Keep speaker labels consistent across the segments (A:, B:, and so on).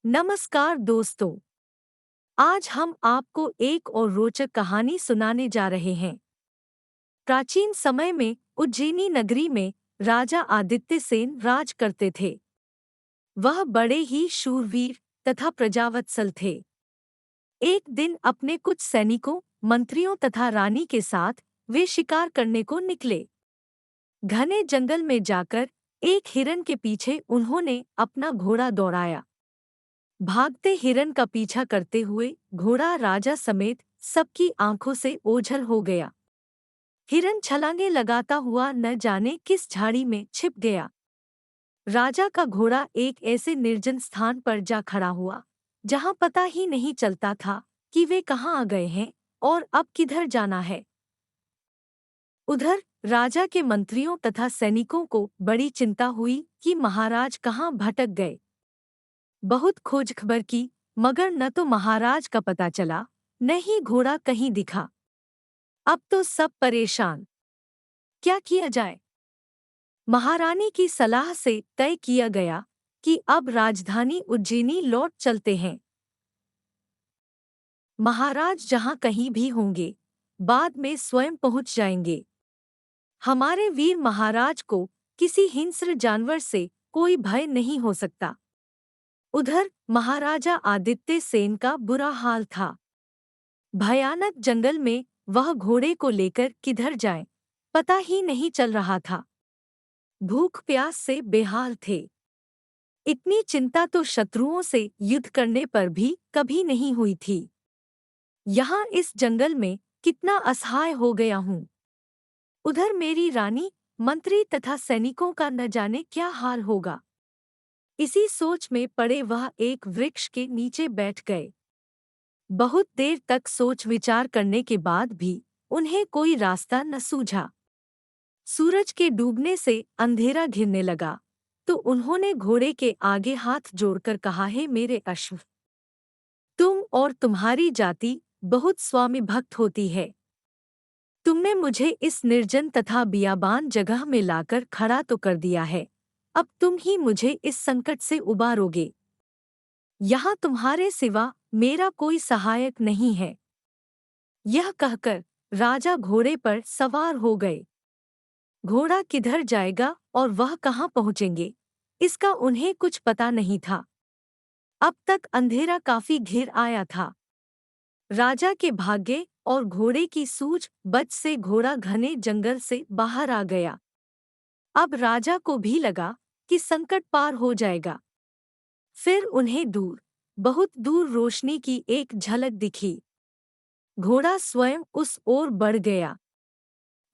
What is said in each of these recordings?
A: नमस्कार दोस्तों। आज हम आपको एक और रोचक कहानी सुनाने जा रहे हैं। प्राचीन समय में उज्जैनी नगरी में राजा आदित्य सेन राज करते थे। वह बड़े ही शूरवीर तथा प्रजावत्सल थे। एक दिन अपने कुछ सैनिकों, मंत्रियों तथा रानी के साथ वे शिकार करने को निकले। घने जंगल में जाकर एक हिरन के पीछे उन्होंने अपना घोड़ा दौड़ाया। भागते हिरन का पीछा करते हुए घोड़ा राजा समेत सबकी आंखों से ओझल हो गया। हिरन छलांगे लगाता हुआ न जाने किस झाड़ी में छिप गया। राजा का घोड़ा एक ऐसे निर्जन स्थान पर जा खड़ा हुआ जहां पता ही नहीं चलता था कि वे कहाँ आ गए हैं और अब किधर जाना है। उधर राजा के मंत्रियों तथा सैनिकों को बड़ी चिंता हुई कि महाराज कहाँ भटक गए। बहुत खोज खबर की, मगर न तो महाराज का पता चला, न ही घोड़ा कहीं दिखा। अब तो सब परेशान। क्या किया जाए? महारानी की सलाह से तय किया गया कि अब राजधानी उज्जैनी लौट चलते हैं। महाराज जहां कहीं भी होंगे, बाद में स्वयं पहुंच जाएंगे। हमारे वीर महाराज को किसी हिंस्र जानवर से कोई भय नहीं हो सकता। उधर महाराजा आदित्य सेन का बुरा हाल था। भयानक जंगल में वह घोड़े को लेकर किधर जाए, पता ही नहीं चल रहा था। भूख प्यास से बेहाल थे। इतनी चिंता तो शत्रुओं से युद्ध करने पर भी कभी नहीं हुई थी। यहाँ इस जंगल में कितना असहाय हो गया हूँ। उधर मेरी रानी, मंत्री तथा सैनिकों का न जाने क्या हाल होगा। इसी सोच में पड़े वह एक वृक्ष के नीचे बैठ गए। बहुत देर तक सोच विचार करने के बाद भी उन्हें कोई रास्ता न सूझा। सूरज के डूबने से अंधेरा घिरने लगा, तो उन्होंने घोड़े के आगे हाथ जोड़कर कहा, हे मेरे अश्व, तुम और तुम्हारी जाति बहुत स्वामी भक्त होती है। तुमने मुझे इस निर्जन तथा बियाबान जगह में लाकर खड़ा तो कर दिया है, अब तुम ही मुझे इस संकट से उबारोगे। यहाँ तुम्हारे सिवा मेरा कोई सहायक नहीं है। यह कहकर राजा घोड़े पर सवार हो गए। घोड़ा किधर जाएगा और वह कहाँ पहुँचेंगे, इसका उन्हें कुछ पता नहीं था। अब तक अंधेरा काफी घिर आया था। राजा के भाग्य और घोड़े की सूझ बच से घोड़ा घने जंगल से बाहर आ गया। अब राजा को भी लगा कि संकट पार हो जाएगा। फिर उन्हें दूर, बहुत दूर रोशनी की एक झलक दिखी। घोड़ा स्वयं उस ओर बढ़ गया।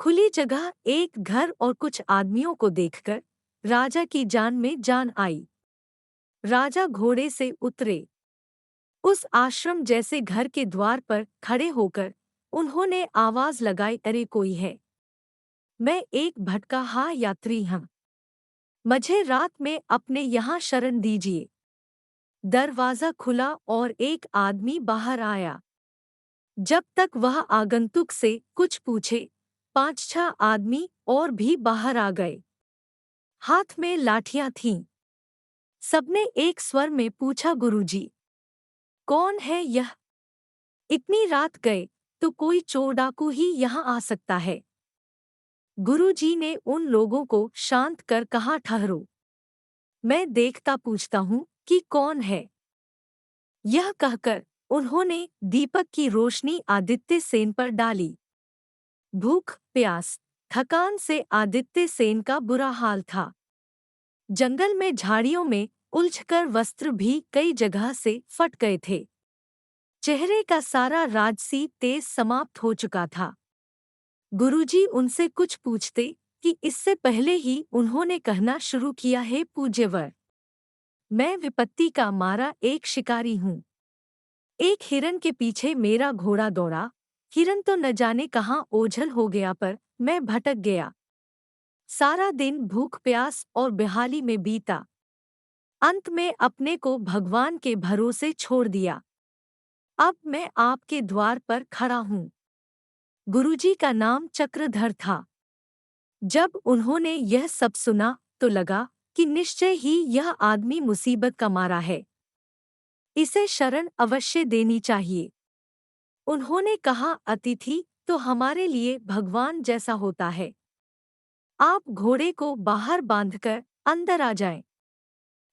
A: खुली जगह, एक घर और कुछ आदमियों को देखकर राजा की जान में जान आई। राजा घोड़े से उतरे। उस आश्रम जैसे घर के द्वार पर खड़े होकर उन्होंने आवाज लगाई, अरे कोई है? मैं एक भटका यात्री हूँ। मुझे रात में अपने यहाँ शरण दीजिए। दरवाजा खुला और एक आदमी बाहर आया। जब तक वह आगंतुक से कुछ पूछे, 5-6 आदमी और भी बाहर आ गए। हाथ में लाठियां थीं। सबने एक स्वर में पूछा, गुरुजी, कौन है यह? इतनी रात गए तो कोई चोर डाकू ही यहाँ आ सकता है। गुरुजी ने उन लोगों को शांत कर कहा, ठहरो, मैं देखता पूछता हूँ कि कौन है। यह कहकर उन्होंने दीपक की रोशनी आदित्य सेन पर डाली। भूख प्यास थकान से आदित्य सेन का बुरा हाल था। जंगल में झाड़ियों में उलझकर वस्त्र भी कई जगह से फट गए थे। चेहरे का सारा राजसी तेज समाप्त हो चुका था। गुरुजी उनसे कुछ पूछते कि इससे पहले ही उन्होंने कहना शुरू किया, है पूज्यवर, मैं विपत्ति का मारा एक शिकारी हूँ। एक हिरन के पीछे मेरा घोड़ा दौड़ा। हिरन तो न जाने कहाँ ओझल हो गया, पर मैं भटक गया। सारा दिन भूख प्यास और बेहाली में बीता। अंत में अपने को भगवान के भरोसे छोड़ दिया। अब मैं आपके द्वार पर खड़ा हूँ। गुरुजी का नाम चक्रधर था। जब उन्होंने यह सब सुना तो लगा कि निश्चय ही यह आदमी मुसीबत का मारा है। इसे शरण अवश्य देनी चाहिए। उन्होंने कहा, अतिथि तो हमारे लिए भगवान जैसा होता है। आप घोड़े को बाहर बांधकर अंदर आ जाएं।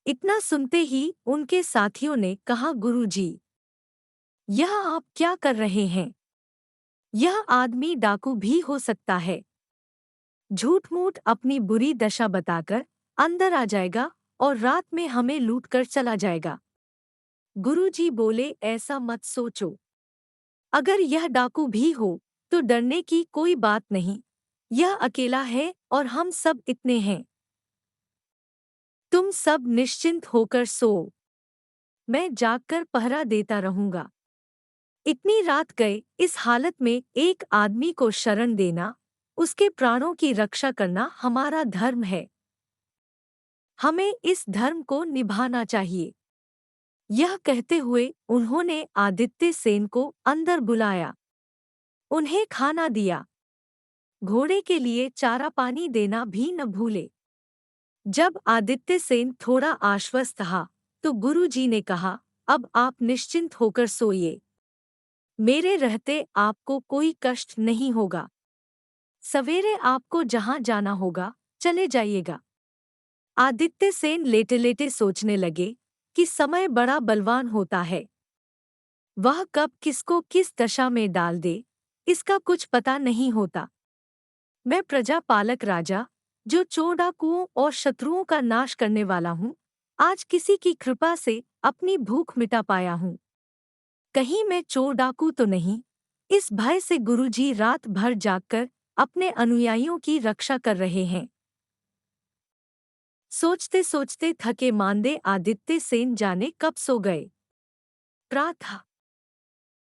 A: इतना सुनते ही उनके साथियों ने कहा, गुरुजी, यह आप क्या कर रहे हैं? यह आदमी डाकू भी हो सकता है। झूठ मूठ अपनी बुरी दशा बताकर अंदर आ जाएगा और रात में हमें लूट कर चला जाएगा। गुरुजी बोले, ऐसा मत सोचो। अगर यह डाकू भी हो तो डरने की कोई बात नहीं। यह अकेला है और हम सब इतने हैं। तुम सब निश्चिंत होकर सो। मैं जागकर पहरा देता रहूंगा। इतनी रात गए, इस हालत में एक आदमी को शरण देना, उसके प्राणों की रक्षा करना हमारा धर्म है। हमें इस धर्म को निभाना चाहिए। यह कहते हुए उन्होंने आदित्य सेन को अंदर बुलाया। उन्हें खाना दिया। घोड़े के लिए चारा पानी देना भी न भूले। जब आदित्य सेन थोड़ा आश्वस्त था तो गुरुजी ने कहा, अब आप निश्चिंत होकर सोइए। मेरे रहते आपको कोई कष्ट नहीं होगा। सवेरे आपको जहां जाना होगा चले जाइएगा। आदित्य सेन लेटे लेटे सोचने लगे कि समय बड़ा बलवान होता है। वह कब किसको किस दशा में डाल दे, इसका कुछ पता नहीं होता। मैं प्रजा पालक राजा, जो चोर डाकुओं और शत्रुओं का नाश करने वाला हूँ, आज किसी की कृपा से अपनी भूख मिटा पाया हूँ। कहीं मैं चोर डाकू तो नहीं? इस भय से गुरुजी रात भर जागकर अपने अनुयायियों की रक्षा कर रहे हैं। सोचते सोचते थके मांदे आदित्य सेन जाने कब सो गए। प्रातः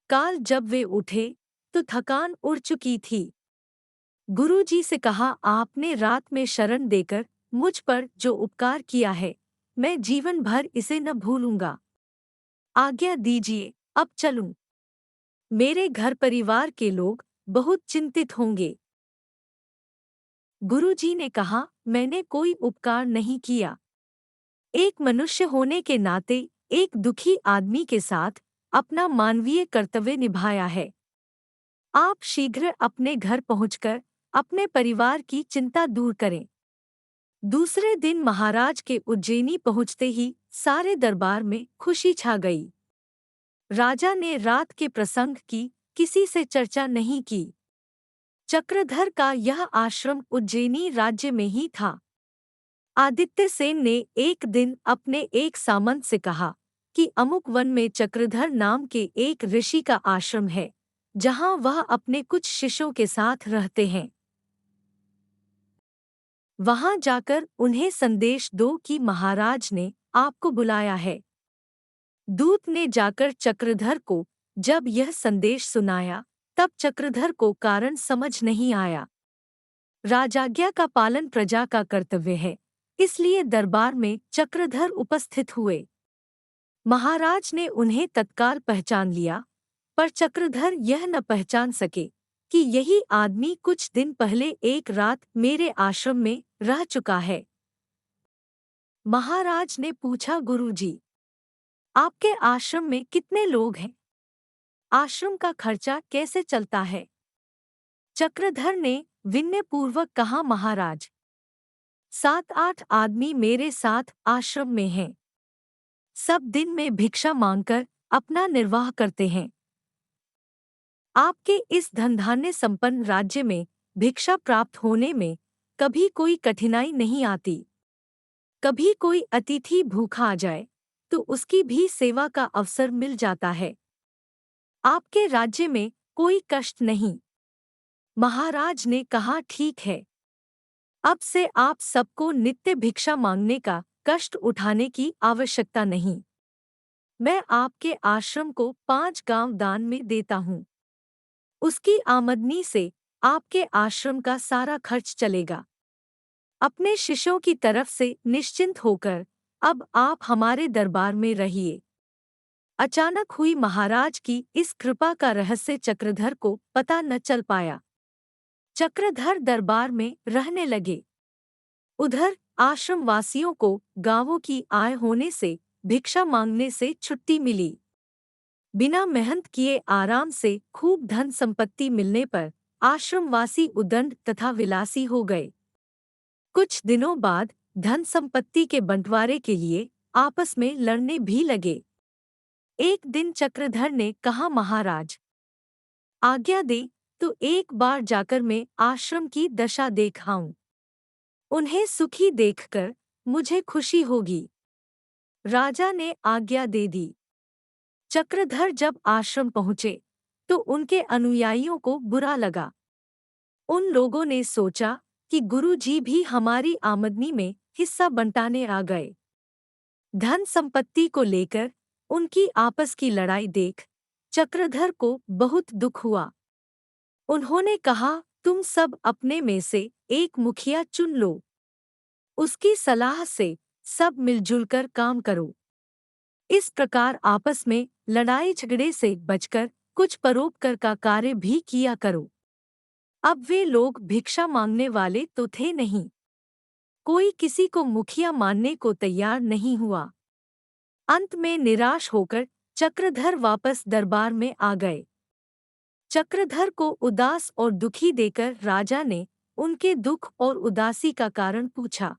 A: काल जब वे उठे तो थकान उड़ चुकी थी। गुरुजी से कहा, आपने रात में शरण देकर मुझ पर जो उपकार किया है, मैं जीवन भर इसे न भूलूंगा। आज्ञा दीजिए, अब चलूं। मेरे घर परिवार के लोग बहुत चिंतित होंगे। गुरुजी ने कहा, मैंने कोई उपकार नहीं किया। एक मनुष्य होने के नाते एक दुखी आदमी के साथ अपना मानवीय कर्तव्य निभाया है। आप शीघ्र अपने घर पहुंचकर अपने परिवार की चिंता दूर करें। दूसरे दिन महाराज के उज्जैनी पहुंचते ही सारे दरबार में खुशी छा गई। राजा ने रात के प्रसंग की किसी से चर्चा नहीं की। चक्रधर का यह आश्रम उज्जैनी राज्य में ही था। आदित्य सेन ने एक दिन अपने एक सामंत से कहा कि अमुक वन में चक्रधर नाम के एक ऋषि का आश्रम है, जहां वह अपने कुछ शिष्यों के साथ रहते हैं। वहां जाकर उन्हें संदेश दो कि महाराज ने आपको बुलाया है। दूत ने जाकर चक्रधर को जब यह संदेश सुनाया, तब चक्रधर को कारण समझ नहीं आया। राजाज्ञा का पालन प्रजा का कर्तव्य है, इसलिए दरबार में चक्रधर उपस्थित हुए। महाराज ने उन्हें तत्काल पहचान लिया, पर चक्रधर यह न पहचान सके कि यही आदमी कुछ दिन पहले एक रात मेरे आश्रम में रह चुका है। महाराज ने पूछा, गुरुजी, आपके आश्रम में कितने लोग हैं? आश्रम का खर्चा कैसे चलता है? चक्रधर ने विनयपूर्वक कहा, महाराज, 7-8 आदमी मेरे साथ आश्रम में हैं। सब दिन में भिक्षा मांगकर अपना निर्वाह करते हैं। आपके इस धनधान्य संपन्न राज्य में भिक्षा प्राप्त होने में कभी कोई कठिनाई नहीं आती। कभी कोई अतिथि भूखा आ जाए तो उसकी भी सेवा का अवसर मिल जाता है। आपके राज्य में कोई कष्ट नहीं। महाराज ने कहा, ठीक है। अब से आप सबको नित्य भिक्षा मांगने का कष्ट उठाने की आवश्यकता नहीं। मैं आपके आश्रम को 5 गांव दान में देता हूँ। उसकी आमदनी से आपके आश्रम का सारा खर्च चलेगा। अपने शिष्यों की तरफ से निश्चिंत होकर अब आप हमारे दरबार में रहिए। अचानक हुई महाराज की इस कृपा का रहस्य चक्रधर को पता न चल पाया। चक्रधर दरबार में रहने लगे। उधर आश्रम वासियों को गांवों की आय होने से भिक्षा मांगने से छुट्टी मिली। बिना मेहनत किए आराम से खूब धन संपत्ति मिलने पर आश्रमवासी उदंड तथा विलासी हो गए। कुछ दिनों बाद धन संपत्ति के बंटवारे के लिए आपस में लड़ने भी लगे। एक दिन चक्रधर ने कहा, महाराज आज्ञा दे तो एक बार जाकर मैं आश्रम की दशा देख आऊं। उन्हें सुखी देखकर मुझे खुशी होगी। राजा ने आज्ञा दे दी। चक्रधर जब आश्रम पहुंचे तो उनके अनुयायियों को बुरा लगा। उन लोगों ने सोचा कि गुरुजी भी हमारी आमदनी में हिस्सा बंटाने आ गए। धन संपत्ति को लेकर उनकी आपस की लड़ाई देख चक्रधर को बहुत दुख हुआ। उन्होंने कहा, तुम सब अपने में से एक मुखिया चुन लो। उसकी सलाह से सब मिलजुल कर काम करो। इस प्रकार आपस में लड़ाई झगड़े से बचकर कुछ परोपकार का कार्य भी किया करो। अब वे लोग भिक्षा मांगने वाले तो थे नहीं। कोई किसी को मुखिया मानने को तैयार नहीं हुआ। अंत में निराश होकर चक्रधर वापस दरबार में आ गए। चक्रधर को उदास और दुखी देकर राजा ने उनके दुख और उदासी का कारण पूछा।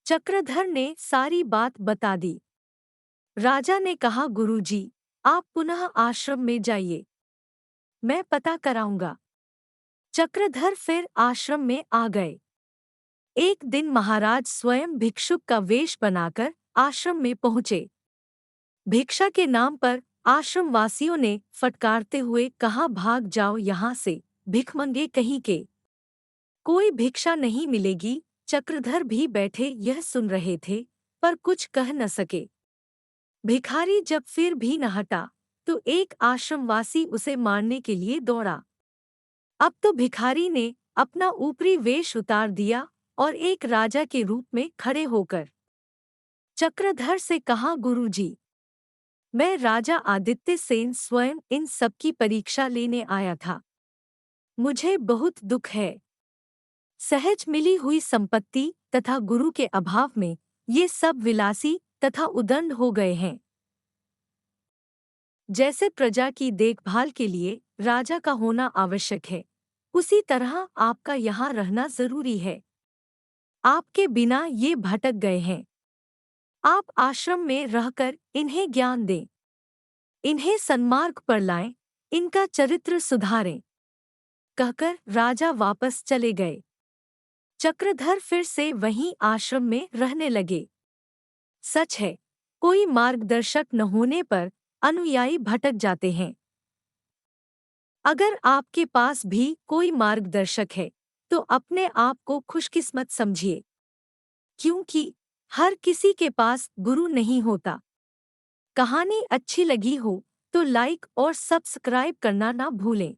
A: चक्रधर ने सारी बात बता दी। राजा ने कहा, गुरुजी, आप पुनः आश्रम में जाइए, मैं पता कराऊंगा। चक्रधर फिर आश्रम में आ गए। एक दिन महाराज स्वयं भिक्षुक का वेश बनाकर आश्रम में पहुंचे। भिक्षा के नाम पर आश्रमवासियों ने फटकारते हुए कहा, भाग जाओ यहाँ से, भिखमंगे कहीं के। कोई भिक्षा नहीं मिलेगी। चक्रधर भी बैठे यह सुन रहे थे पर कुछ कह न सके। भिखारी जब फिर भी न हटा तो एक आश्रमवासी उसे मारने के लिए दौड़ा। अब तो भिखारी ने अपना ऊपरी वेश उतार दिया और एक राजा के रूप में खड़े होकर चक्रधर से कहा, गुरुजी, मैं राजा आदित्य सेन स्वयं इन सबकी परीक्षा लेने आया था। मुझे बहुत दुख है। सहज मिली हुई संपत्ति तथा गुरु के अभाव में ये सब विलासी तथा उदंड हो गए हैं। जैसे प्रजा की देखभाल के लिए राजा का होना आवश्यक है, उसी तरह आपका यहाँ रहना जरूरी है। आपके बिना ये भटक गए हैं। आप आश्रम में रहकर इन्हें ज्ञान दें, इन्हें सन्मार्ग पर लाएं, इनका चरित्र सुधारें। कहकर राजा वापस चले गए। चक्रधर फिर से वहीं आश्रम में रहने लगे। सच है, कोई मार्गदर्शक न होने पर अनुयायी भटक जाते हैं। अगर आपके पास भी कोई मार्गदर्शक है तो अपने आप को खुशकिस्मत समझिए, क्योंकि हर किसी के पास गुरु नहीं होता। कहानी अच्छी लगी हो तो लाइक और सब्सक्राइब करना ना भूलें।